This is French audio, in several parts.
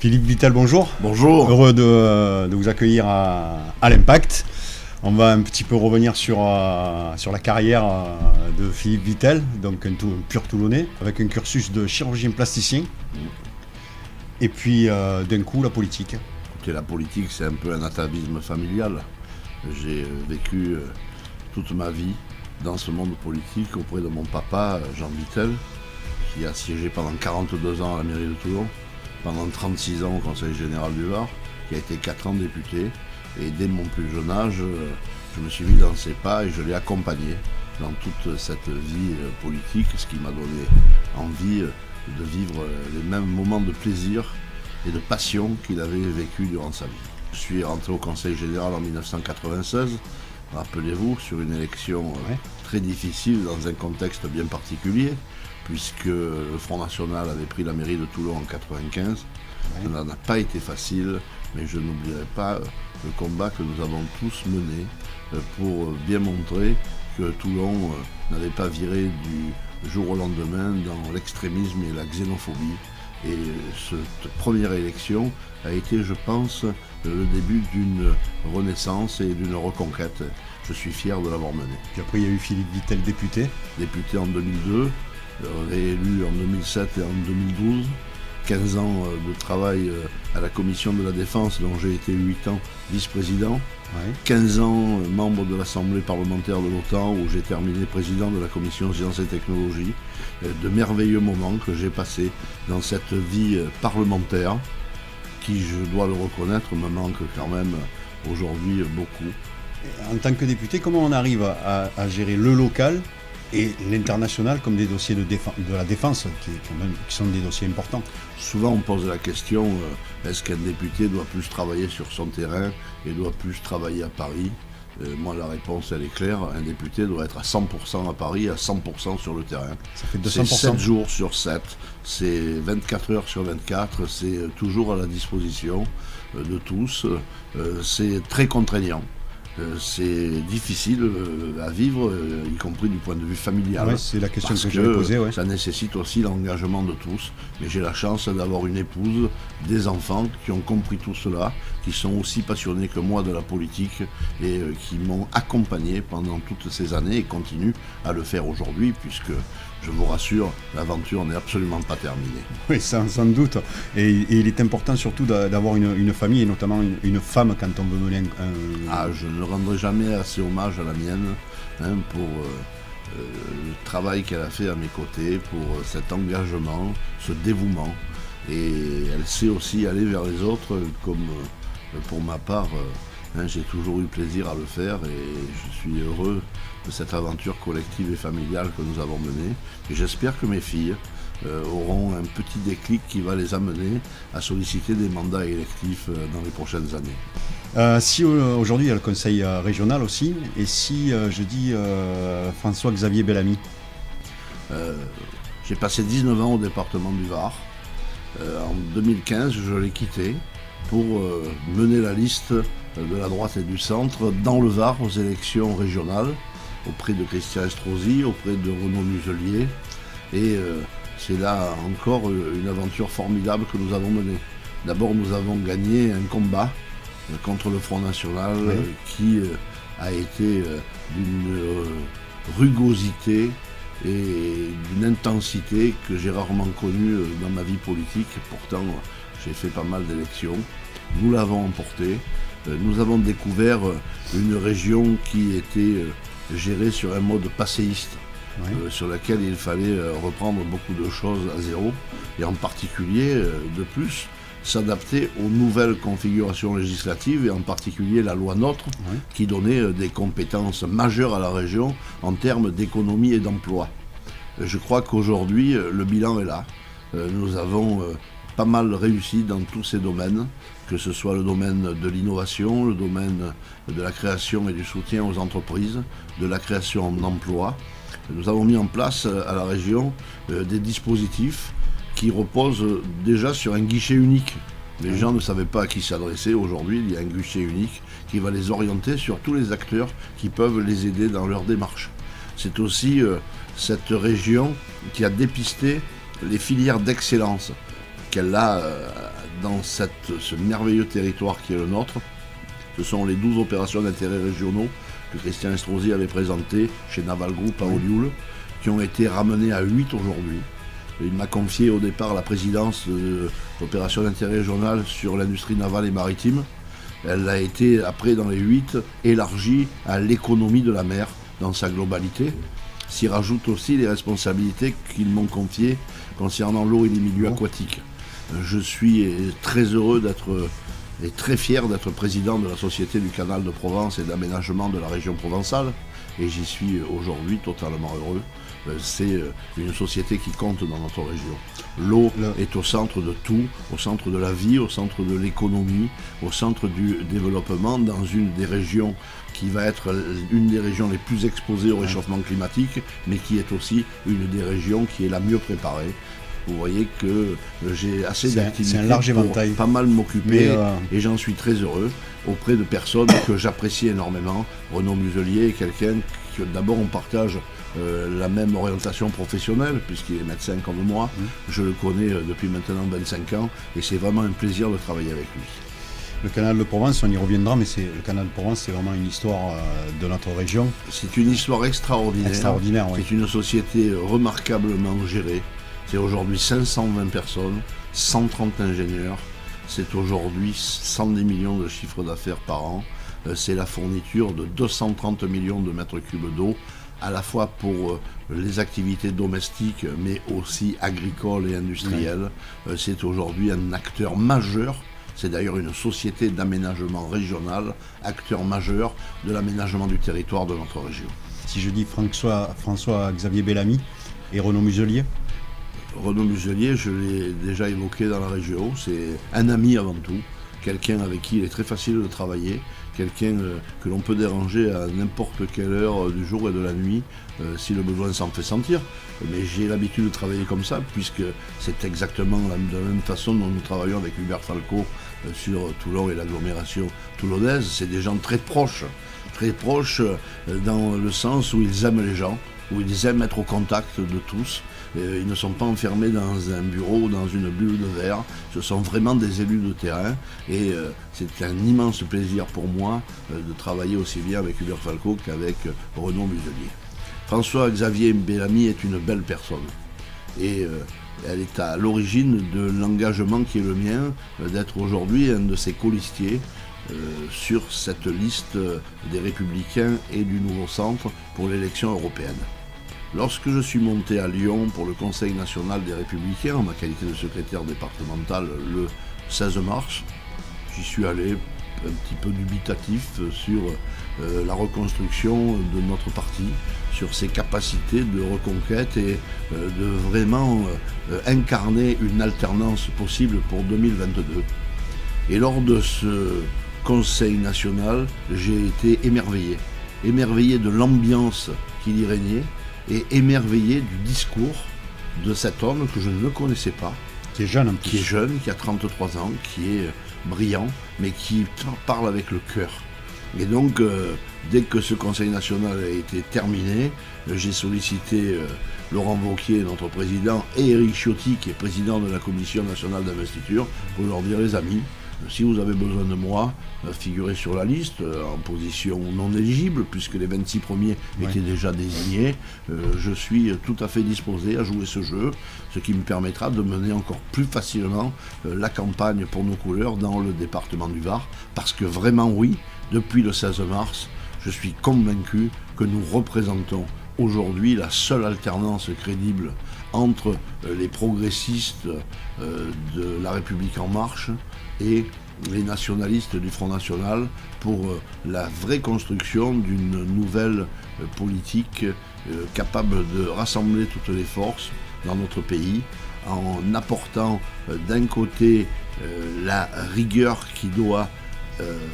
Philippe Vitel, bonjour. Bonjour. Heureux de vous accueillir à l'Impact. On va un petit peu revenir sur la carrière de Philippe Vitel, donc un pur Toulonnais, avec un cursus de chirurgien plasticien. Et puis d'un coup la politique. Écoutez, la politique, c'est un peu un atavisme familial. J'ai vécu toute ma vie dans ce monde politique auprès de mon papa, Jean Vitel, qui a siégé pendant 42 ans à la mairie de Toulon, pendant 36 ans au conseil général du Var, qui a été 4 ans député. Et dès mon plus jeune âge, je me suis mis dans ses pas et je l'ai accompagné dans toute cette vie politique, ce qui m'a donné envie de vivre les mêmes moments de plaisir et de passion qu'il avait vécu durant sa vie. Je suis rentré au conseil général en 1996, rappelez-vous, sur une élection très difficile dans un contexte bien particulier, puisque le Front National avait pris la mairie de Toulon en 1995. Ça n'a pas été facile, mais je n'oublierai pas le combat que nous avons tous mené pour bien montrer que Toulon n'avait pas viré du jour au lendemain dans l'extrémisme et la xénophobie. Et cette première élection a été, je pense, le début d'une renaissance et d'une reconquête. Je suis fier de l'avoir menée. Puis après, il y a eu Philippe Vitel, député. Député en 2002, réélu en 2007 et en 2012. 15 ans de travail à la commission de la défense, dont j'ai été 8 ans vice-président. 15 ans membre de l'Assemblée parlementaire de l'OTAN, où j'ai terminé président de la commission sciences et technologies. De merveilleux moments que j'ai passés dans cette vie parlementaire, qui, je dois le reconnaître, me manque quand même aujourd'hui beaucoup. En tant que député, comment on arrive à gérer le local et l'international comme des dossiers de la défense, qui sont des dossiers importants? Souvent on pose la question, est-ce qu'un député doit plus travailler sur son terrain et doit plus travailler à Paris? Moi la réponse elle est claire, un député doit être à 100% à Paris, à 100% sur le terrain. Ça fait 200%. C'est 7 jours sur 7, c'est 24 heures sur 24, c'est toujours à la disposition de tous, c'est très contraignant. C'est difficile à vivre, y compris du point de vue familial. C'est la question que j'avais posée. Ça nécessite aussi l'engagement de tous. Mais j'ai la chance d'avoir une épouse, des enfants qui ont compris tout cela, qui sont aussi passionnés que moi de la politique et qui m'ont accompagné pendant toutes ces années et continuent à le faire aujourd'hui, puisque, je vous rassure, l'aventure n'est absolument pas terminée. Oui, sans doute. Et il est important surtout d'avoir une famille, et notamment une femme quand on veut mener je ne rendrai jamais assez hommage à la mienne pour le travail qu'elle a fait à mes côtés, pour cet engagement, ce dévouement. Et elle sait aussi aller vers les autres, comme pour ma part, j'ai toujours eu plaisir à le faire et je suis heureux de cette aventure collective et familiale que nous avons menée. Et j'espère que mes filles auront un petit déclic qui va les amener à solliciter des mandats électifs dans les prochaines années. Si aujourd'hui il y a le conseil régional aussi, et si je dis François-Xavier Bellamy? J'ai passé 19 ans au département du Var. En 2015, je l'ai quitté pour mener la liste de la droite et du centre dans le Var aux élections régionales, auprès de Christian Estrosi, auprès de Renaud Muselier. Et c'est là encore une aventure formidable que nous avons menée. D'abord, nous avons gagné un combat contre le Front National qui a été d'une rugosité et d'une intensité que j'ai rarement connue dans ma vie politique. Pourtant, j'ai fait pas mal d'élections. Nous l'avons emporté. Nous avons découvert une région qui était gérée sur un mode passéiste, sur laquelle il fallait reprendre beaucoup de choses à zéro, et en particulier, de plus, s'adapter aux nouvelles configurations législatives, et en particulier la loi NOTRe, qui donnait des compétences majeures à la région en termes d'économie et d'emploi. Je crois qu'aujourd'hui, le bilan est là. Nous avons pas mal réussi dans tous ces domaines, que ce soit le domaine de l'innovation, le domaine de la création et du soutien aux entreprises, de la création d'emplois. Nous avons mis en place à la région des dispositifs qui reposent déjà sur un guichet unique. Les gens ne savaient pas à qui s'adresser. Aujourd'hui, il y a un guichet unique qui va les orienter sur tous les acteurs qui peuvent les aider dans leur démarche. C'est aussi cette région qui a dépisté les filières d'excellence qu'elle a dans ce merveilleux territoire qui est le nôtre. Ce sont les 12 opérations d'intérêt régionaux que Christian Estrosi avait présentées chez Naval Group à Olioul, qui ont été ramenées à 8 aujourd'hui. Il m'a confié au départ la présidence de l'opération d'intérêt régional sur l'industrie navale et maritime. Elle a été, après, dans les 8, élargie à l'économie de la mer dans sa globalité. S'y rajoutent aussi les responsabilités qu'ils m'ont confiées concernant l'eau et les milieux aquatiques. Je suis très heureux et très fier d'être président de la Société du Canal de Provence et d'aménagement de la région provençale, et j'y suis aujourd'hui totalement heureux. C'est une société qui compte dans notre région. L'eau est au centre de tout, au centre de la vie, au centre de l'économie, au centre du développement dans une des régions qui va être une des régions les plus exposées au réchauffement climatique, mais qui est aussi une des régions qui est la mieux préparée. Vous voyez que j'ai assez d'activités pour pas mal m'occuper, et j'en suis très heureux auprès de personnes que j'apprécie énormément. Renaud Muselier est quelqu'un que d'abord on partage la même orientation professionnelle, puisqu'il est médecin comme moi. Je le connais depuis maintenant 25 ans, et c'est vraiment un plaisir de travailler avec lui. Le canal de Provence, on y reviendra, mais le canal de Provence, c'est vraiment une histoire de notre région. C'est une histoire extraordinaire. Oui. C'est une société remarquablement gérée. C'est aujourd'hui 520 personnes, 130 ingénieurs. C'est aujourd'hui 110 millions de chiffre d'affaires par an. C'est la fourniture de 230 millions de mètres cubes d'eau, à la fois pour les activités domestiques, mais aussi agricoles et industrielles. C'est aujourd'hui un acteur majeur. C'est d'ailleurs une société d'aménagement régional, acteur majeur de l'aménagement du territoire de notre région. Si je dis François-Xavier Bellamy et Renaud Muselier? Renaud Muselier, je l'ai déjà évoqué dans la région, c'est un ami avant tout, quelqu'un avec qui il est très facile de travailler, quelqu'un que l'on peut déranger à n'importe quelle heure du jour et de la nuit, si le besoin s'en fait sentir. Mais j'ai l'habitude de travailler comme ça, puisque c'est exactement de la même façon dont nous travaillons avec Hubert Falco sur Toulon et l'agglomération toulonnaise. C'est des gens très proches dans le sens où ils aiment les gens, où ils aiment être au contact de tous. Ils ne sont pas enfermés dans un bureau, dans une bulle de verre. Ce sont vraiment des élus de terrain. Et c'est un immense plaisir pour moi de travailler aussi bien avec Hubert Falco qu'avec Renaud Muselier. François-Xavier Bellamy est une belle personne. Et elle est à l'origine de l'engagement qui est le mien, d'être aujourd'hui un de ses colistiers sur cette liste des Républicains et du Nouveau Centre pour l'élection européenne. Lorsque je suis monté à Lyon pour le Conseil national des Républicains, en ma qualité de secrétaire départemental le 16 mars, j'y suis allé un petit peu dubitatif sur la reconstruction de notre parti, sur ses capacités de reconquête et de vraiment incarner une alternance possible pour 2022. Et lors de ce Conseil national, j'ai été émerveillé de l'ambiance qui y régnait, et émerveillé du discours de cet homme que je ne connaissais pas, qui est jeune en plus. Qui est jeune, qui a 33 ans, qui est brillant, mais qui parle avec le cœur. Et donc, dès que ce Conseil national a été terminé, j'ai sollicité Laurent Wauquiez, notre président, et Éric Ciotti, qui est président de la Commission nationale d'investiture, pour leur dire: les amis, si vous avez besoin de moi, figurez sur la liste, en position non éligible, puisque les 26 premiers étaient déjà désignés. Je suis tout à fait disposé à jouer ce jeu, ce qui me permettra de mener encore plus facilement la campagne pour nos couleurs dans le département du Var, parce que vraiment oui, depuis le 16 mars, je suis convaincu que nous représentons aujourd'hui la seule alternance crédible entre les progressistes de La République En Marche et les nationalistes du Front National pour la vraie construction d'une nouvelle politique capable de rassembler toutes les forces dans notre pays en apportant d'un côté la rigueur qui doit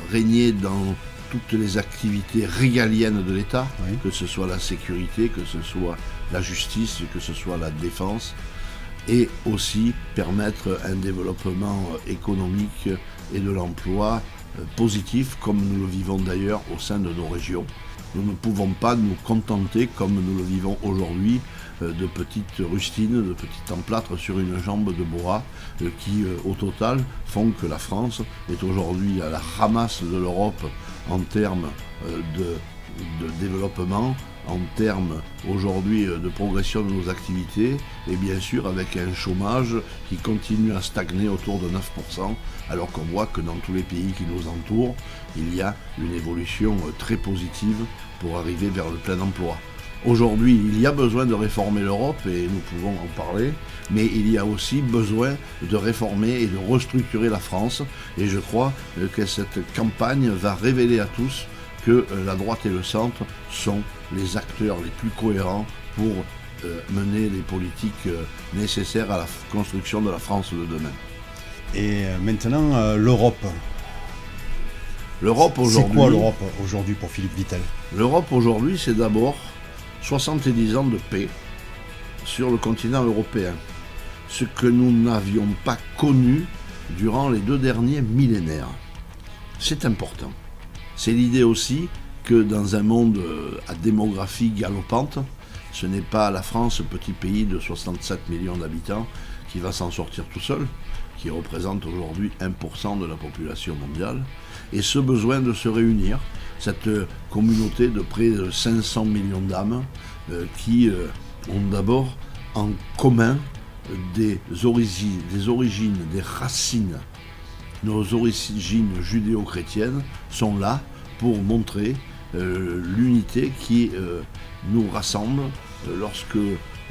régner dans toutes les activités régaliennes de l'État, que ce soit la sécurité, que ce soit la justice, que ce soit la défense, et aussi permettre un développement économique et de l'emploi positif, comme nous le vivons d'ailleurs au sein de nos régions. Nous ne pouvons pas nous contenter, comme nous le vivons aujourd'hui, de petites rustines, de petits emplâtres sur une jambe de bois qui, au total, font que la France est aujourd'hui à la ramasse de l'Europe en termes de développement, en termes aujourd'hui de progression de nos activités, et bien sûr avec un chômage qui continue à stagner autour de 9%, alors qu'on voit que dans tous les pays qui nous entourent, il y a une évolution très positive pour arriver vers le plein emploi. Aujourd'hui, il y a besoin de réformer l'Europe, et nous pouvons en parler, mais il y a aussi besoin de réformer et de restructurer la France, et je crois que cette campagne va révéler à tous que la droite et le centre sont les acteurs les plus cohérents pour mener les politiques nécessaires à la construction de la France de demain. Et maintenant, l'Europe. L'Europe aujourd'hui. C'est quoi l'Europe aujourd'hui pour Philippe Vittel? L'Europe aujourd'hui, c'est d'abord 70 ans de paix sur le continent européen. Ce que nous n'avions pas connu durant les 2 derniers millénaires. C'est important. C'est l'idée aussi que dans un monde à démographie galopante, ce n'est pas la France, petit pays de 67 millions d'habitants, qui va s'en sortir tout seul, qui représente aujourd'hui 1% de la population mondiale, et ce besoin de se réunir, cette communauté de près de 500 millions d'âmes qui ont d'abord en commun des origines, des racines. Nos origines judéo-chrétiennes sont là pour montrer l'unité qui nous rassemble lorsque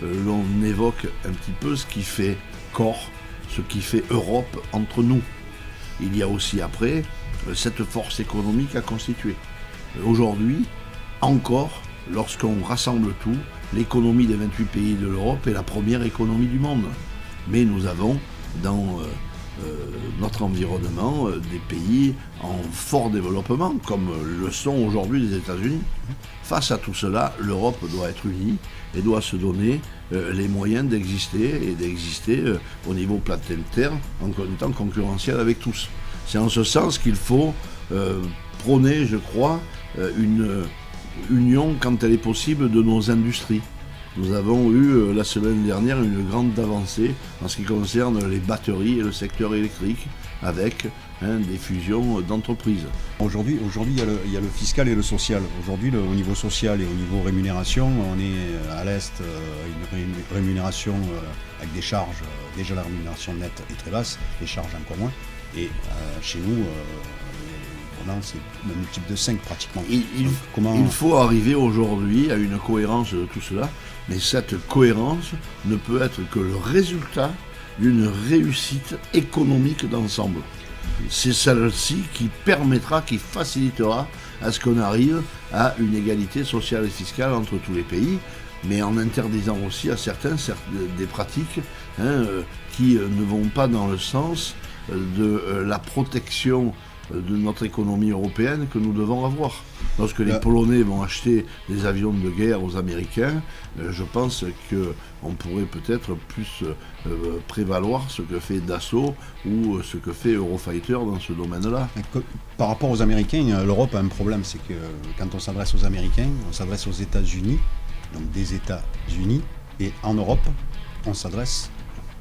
l'on évoque un petit peu ce qui fait corps, ce qui fait Europe entre nous. Il y a aussi après cette force économique à constituer. Aujourd'hui, encore, lorsqu'on rassemble tout, l'économie des 28 pays de l'Europe est la première économie du monde. Mais nous avons dans notre environnement des pays en fort développement, comme le sont aujourd'hui les États-Unis. Face à tout cela, l'Europe doit être unie et doit se donner les moyens d'exister et d'exister au niveau planétaire en étant concurrentiel avec tous. C'est en ce sens qu'il faut prôner, je crois, une union, quand elle est possible, de nos industries. Nous avons eu la semaine dernière une grande avancée en ce qui concerne les batteries et le secteur électrique, avec des fusions d'entreprises. Aujourd'hui, il y a le fiscal et le social. Aujourd'hui, au niveau social et au niveau rémunération, on est à l'Est, une rémunération avec des charges, déjà la rémunération nette est très basse, les charges encore moins. Et chez nous, c'est un multiple de 5 pratiquement. Il faut arriver aujourd'hui à une cohérence de tout cela, mais cette cohérence ne peut être que le résultat d'une réussite économique d'ensemble. C'est celle-ci qui permettra, qui facilitera à ce qu'on arrive à une égalité sociale et fiscale entre tous les pays, mais en interdisant aussi à certains des pratiques qui ne vont pas dans le sens de la protection de notre économie européenne que nous devons avoir. Lorsque les Polonais vont acheter des avions de guerre aux Américains, je pense qu'on pourrait peut-être plus prévaloir ce que fait Dassault ou ce que fait Eurofighter dans ce domaine-là. Par rapport aux Américains, l'Europe a un problème, c'est que quand on s'adresse aux Américains, on s'adresse aux États-Unis, donc des États-Unis, et en Europe, on s'adresse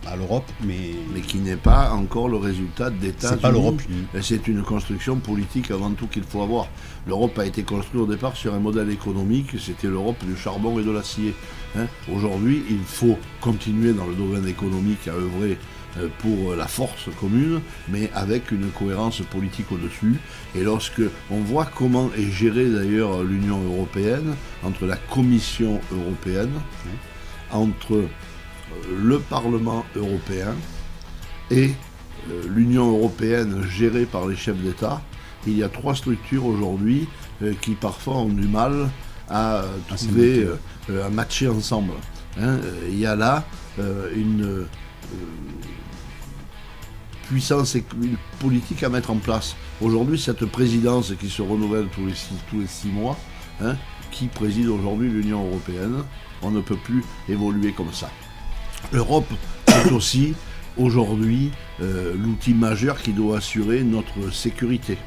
à l'Europe, mais qui n'est pas encore le résultat d'États-Unis. C'est pas l'Europe unie. C'est une construction politique avant tout qu'il faut avoir. L'Europe a été construite au départ sur un modèle économique, c'était l'Europe du charbon et de l'acier. Aujourd'hui, il faut continuer dans le domaine économique à œuvrer pour la force commune, mais avec une cohérence politique au-dessus. Et lorsque on voit comment est gérée d'ailleurs l'Union européenne, entre la Commission européenne, entre le Parlement européen et l'Union européenne gérée par les chefs d'État, il y a 3 structures aujourd'hui qui parfois ont du mal à trouver, à matcher ensemble. Il y a là une puissance politique à mettre en place. Aujourd'hui, cette présidence qui se renouvelle tous les 6 mois, qui préside aujourd'hui l'Union européenne, on ne peut plus évoluer comme ça. L'Europe est aussi aujourd'hui l'outil majeur qui doit assurer notre sécurité.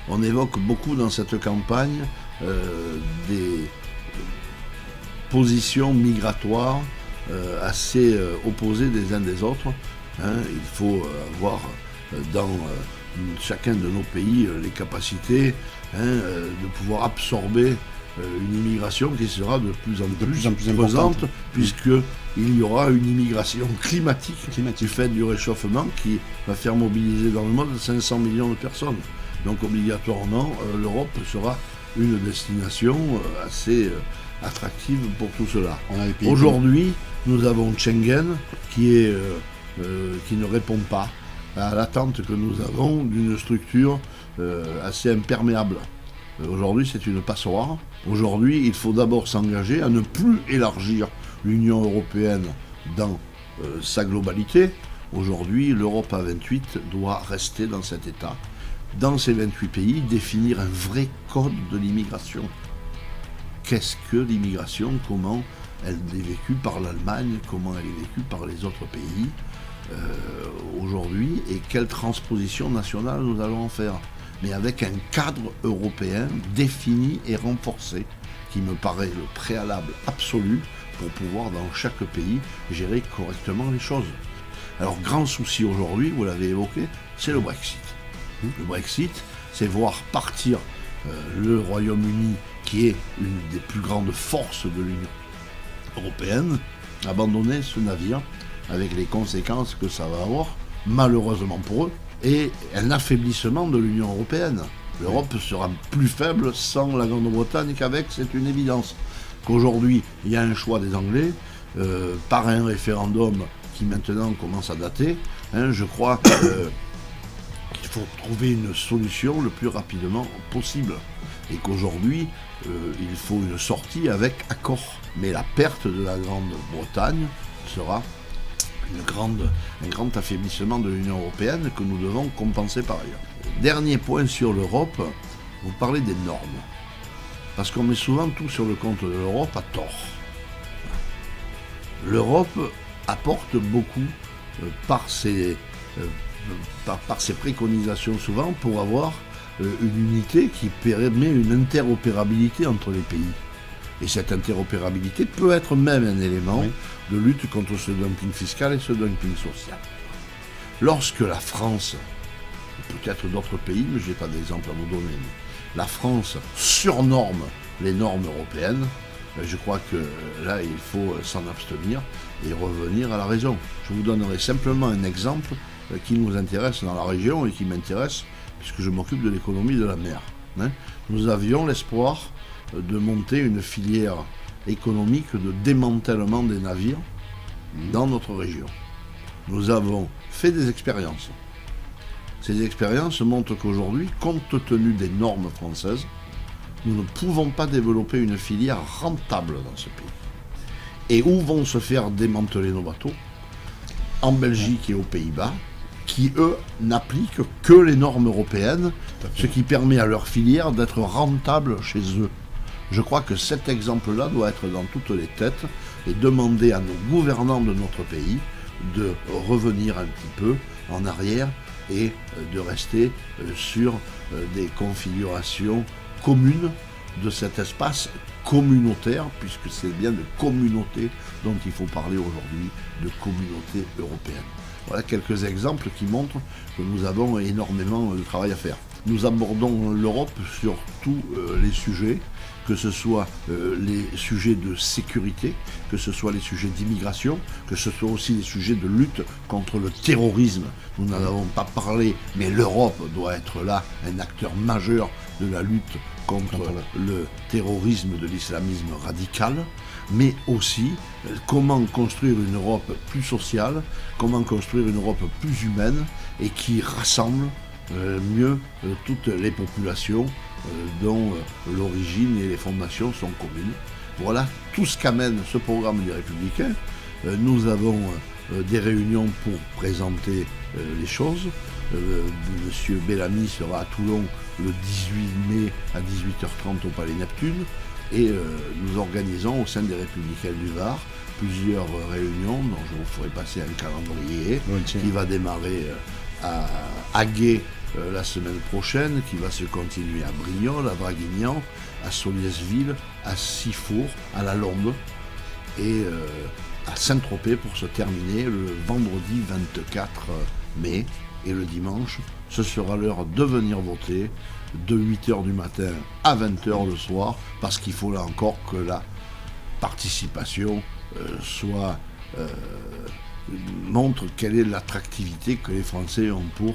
On évoque beaucoup dans cette campagne des positions migratoires assez opposées des uns des autres. Il faut avoir dans chacun de nos pays les capacités de pouvoir absorber une immigration qui sera de plus en plus pesante, puisqu'il y aura une immigration climatique du fait du réchauffement qui va faire mobiliser dans le monde 500 millions de personnes. Donc obligatoirement, l'Europe sera une destination assez attractive pour tout cela. Aujourd'hui, nous avons Schengen qui ne répond pas à l'attente que nous avons d'une structure assez imperméable. Aujourd'hui, c'est une passoire. Aujourd'hui, il faut d'abord s'engager à ne plus élargir l'Union européenne dans sa globalité. Aujourd'hui, l'Europe à 28 doit rester dans cet état. Dans ces 28 pays, définir un vrai code de l'immigration. Qu'est-ce que l'immigration? Comment elle est vécue par l'Allemagne? Comment elle est vécue par les autres pays aujourd'hui? Et quelle transposition nationale nous allons en faire? Mais avec un cadre européen défini et renforcé, qui me paraît le préalable absolu pour pouvoir, dans chaque pays, gérer correctement les choses. Alors, grand souci aujourd'hui, vous l'avez évoqué, c'est le Brexit. Le Brexit, c'est voir partir le Royaume-Uni, qui est une des plus grandes forces de l'Union européenne, abandonner ce navire, avec les conséquences que ça va avoir, malheureusement pour eux, et un affaiblissement de l'Union européenne. L'Europe sera plus faible sans la Grande-Bretagne qu'avec, c'est une évidence. Qu'aujourd'hui, il y a un choix des Anglais, par un référendum qui maintenant commence à dater. Je crois qu'il faut trouver une solution le plus rapidement possible. Et qu'aujourd'hui, il faut une sortie avec accord. Mais la perte de la Grande-Bretagne sera un grand affaiblissement de l'Union européenne que nous devons compenser par ailleurs. Dernier point sur l'Europe, vous parlez des normes. Parce qu'on met souvent tout sur le compte de l'Europe à tort. L'Europe apporte beaucoup par ses préconisations souvent pour avoir une unité qui permet une interopérabilité entre les pays. Et cette interopérabilité peut être même un élément de lutte contre ce dumping fiscal et ce dumping social. Lorsque la France, peut-être d'autres pays, mais je n'ai pas d'exemple à vous donner, mais la France surnorme les normes européennes, je crois que là, il faut s'en abstenir et revenir à la raison. Je vous donnerai simplement un exemple qui nous intéresse dans la région et qui m'intéresse puisque je m'occupe de l'économie de la mer. Nous avions l'espoir de monter une filière économique de démantèlement des navires dans notre région. Nous avons fait des expériences. Ces expériences montrent qu'aujourd'hui, compte tenu des normes françaises, nous ne pouvons pas développer une filière rentable dans ce pays. Et où vont se faire démanteler nos bateaux? En Belgique et aux Pays-Bas, qui, eux, n'appliquent que les normes européennes, ce qui permet à leur filière d'être rentable chez eux. Je crois que cet exemple-là doit être dans toutes les têtes et demander à nos gouvernants de notre pays de revenir un petit peu en arrière et de rester sur des configurations communes de cet espace communautaire, puisque c'est bien de communauté dont il faut parler aujourd'hui, de communauté européenne. Voilà quelques exemples qui montrent que nous avons énormément de travail à faire. Nous abordons l'Europe sur tous les sujets, que ce soit les sujets de sécurité, que ce soit les sujets d'immigration, que ce soit aussi les sujets de lutte contre le terrorisme. Nous n'en avons pas parlé, mais l'Europe doit être là un acteur majeur de la lutte contre le terrorisme de l'islamisme radical, mais aussi comment construire une Europe plus sociale, comment construire une Europe plus humaine et qui rassemble mieux toutes les populations dont l'origine et les fondations sont communes. Voilà tout ce qu'amène ce programme des Républicains. Nous avons des réunions pour présenter les choses. Monsieur Bellamy sera à Toulon le 18 mai à 18h30 au Palais Neptune et nous organisons au sein des Républicains du Var plusieurs réunions dont je vous ferai passer un calendrier qui va démarrer à Aguet la semaine prochaine, qui va se continuer à Brignoles, à Draguignan, à Solliès-Ville, à Sifour, à La Londe et à Saint-Tropez pour se terminer le vendredi 24 mai. Et le dimanche, ce sera l'heure de venir voter de 8h du matin à 20h le soir, parce qu'il faut là encore que la participation montre quelle est l'attractivité que les Français ont pour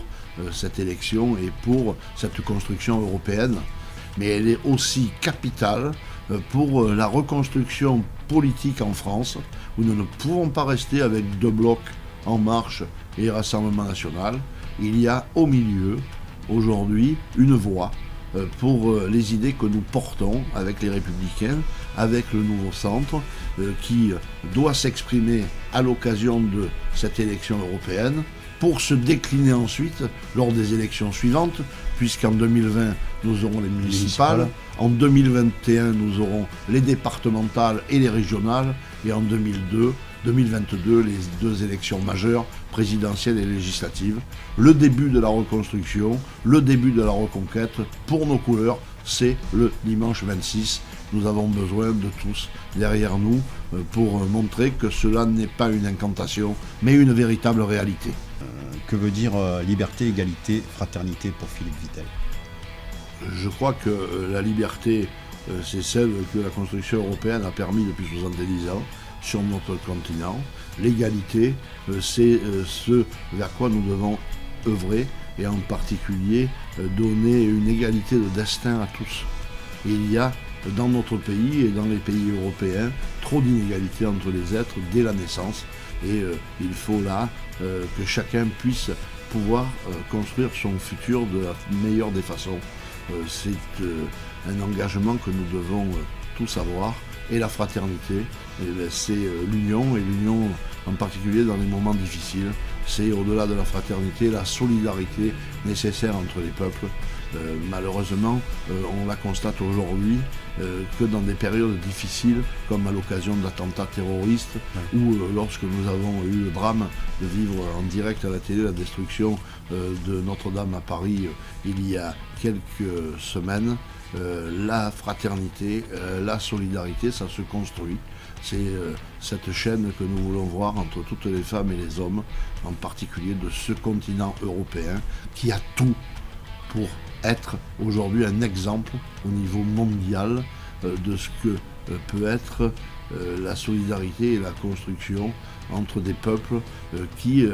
cette élection et pour cette construction européenne. Mais elle est aussi capitale pour la reconstruction politique en France, où nous ne pouvons pas rester avec deux blocs En Marche et Rassemblement National. Il y a au milieu, aujourd'hui, une voie pour les idées que nous portons avec les Républicains, avec le Nouveau Centre, qui doit s'exprimer à l'occasion de cette élection européenne, pour se décliner ensuite lors des élections suivantes, puisqu'en 2020, nous aurons les municipales, en 2021, nous aurons les départementales et les régionales, et en 2022, les deux élections majeures, présidentielles et législatives. Le début de la reconstruction, le début de la reconquête, pour nos couleurs, c'est le dimanche 26. Nous avons besoin de tous derrière nous pour montrer que cela n'est pas une incantation, mais une véritable réalité. Que veut dire liberté, égalité, fraternité pour Philippe Vitel? Je crois que la liberté, c'est celle que la construction européenne a permis depuis 70 ans sur notre continent. L'égalité, c'est ce vers quoi nous devons œuvrer, et en particulier donner une égalité de destin à tous. Il y a dans notre pays et dans les pays européens trop d'inégalités entre les êtres dès la naissance, et il faut là que chacun puisse pouvoir construire son futur de la meilleure des façons. C'est un engagement que nous devons tous avoir. Et la fraternité, c'est l'union, et l'union en particulier dans les moments difficiles. C'est au-delà de la fraternité, la solidarité nécessaire entre les peuples. Malheureusement, on la constate aujourd'hui que dans des périodes difficiles, comme à l'occasion de l'attentat terroriste, ou lorsque nous avons eu le drame de vivre en direct à la télé la destruction de Notre-Dame à Paris il y a quelques semaines. La fraternité, la solidarité, ça se construit. C'est cette chaîne que nous voulons voir entre toutes les femmes et les hommes, en particulier de ce continent européen qui a tout pour être aujourd'hui un exemple au niveau mondial de ce que peut être la solidarité et la construction entre des peuples qui,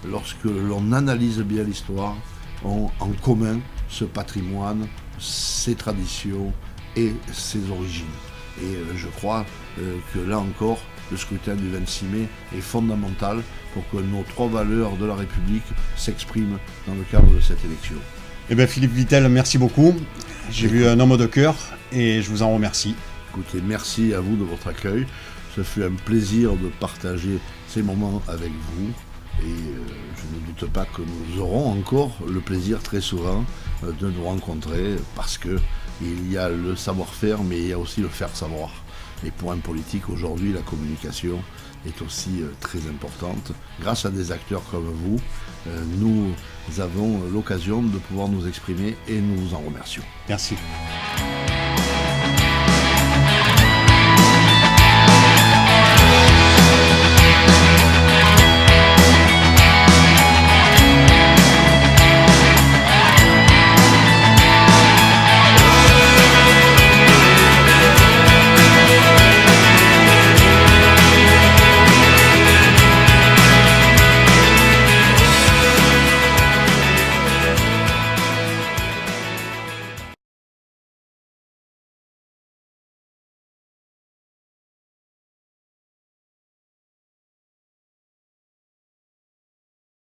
lorsque l'on analyse bien l'histoire, ont en commun ce patrimoine, ses traditions et ses origines. Et je crois que là encore, le scrutin du 26 mai est fondamental pour que nos trois valeurs de la République s'expriment dans le cadre de cette élection. Eh bien Philippe Vitel, merci beaucoup. J'ai vu un homme de cœur et je vous en remercie. Écoutez, merci à vous de votre accueil. Ce fut un plaisir de partager ces moments avec vous. Et je ne doute pas que nous aurons encore le plaisir très souvent de nous rencontrer, parce qu'il y a le savoir-faire, mais il y a aussi le faire savoir. Et pour un politique, aujourd'hui, la communication est aussi très importante. Grâce à des acteurs comme vous, nous avons l'occasion de pouvoir nous exprimer, et nous vous en remercions. Merci.